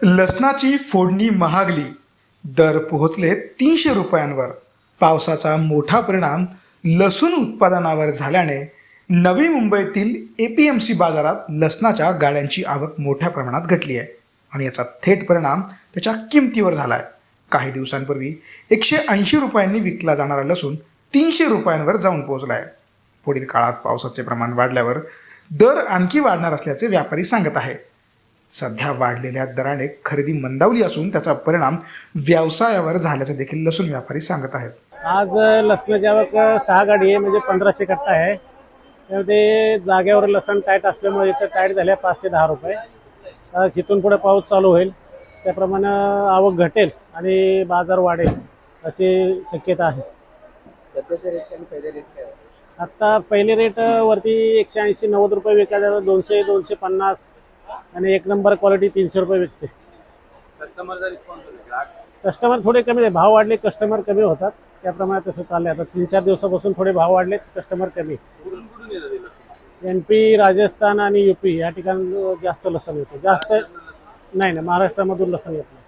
लसणाची फोडणी महागली, दर पोहोचले 300 रुपयांवर. पावसाचा मोठा परिणाम लसूण उत्पादनावर झाल्याने नवी मुंबईतील APMC बाजारात लसणाच्या गाड्यांची आवक मोठ्या प्रमाणात घटली आहे आणि याचा थेट परिणाम त्याच्या किमतीवर झाला आहे. काही दिवसांपूर्वी 180 रुपयांनी विकला जाणारा लसूण 300 रुपयांवर जाऊन पोहोचला आहे. पुढील काळात पावसाचे प्रमाण वाढल्यावर दर आणखी वाढणार असल्याचे व्यापारी सांगत आहे. सध्या वाढलेल्या दराने खरेदी मंदावली असून त्याचा परिणाम व्यवसायावर झाल्याचे देखील लसूण व्यापारी सांगत आहेत. आज लसणाची आवक 6 गाडी आहे, म्हणजे 1500 कट्टा आहे. त्यामध्ये जागेवर लसण टाईट असल्यामुळे इथं टाईट झाल्या 5 ते 10 रुपये. तिथून पुढे पाऊस चालू होईल त्याप्रमाणे आवक घटेल आणि बाजार वाढेल अशी शक्यता आहे. सध्याचे रेट आणि पहिले रेट काय? आत्ता पहिले रेट वरती 180-90 रुपये विकायला, 200-250 आणि एक नंबर क्वालिटी 300 रुपये विकते. कस्टमरचा रिस्पॉन्स कस्टमर थोडे कमी आहे, भाव वाढले कस्टमर कमी होतात, त्याप्रमाणे तसं चाललंय. आता 3-4 दिवसापासून थोडे भाव वाढले, कस्टमर कमी. कुठून येतात? MP, राजस्थान आणि UP या ठिकाणी जास्त लसण येतं. जास्त नाही, महाराष्ट्रामधून लसण येत नाही.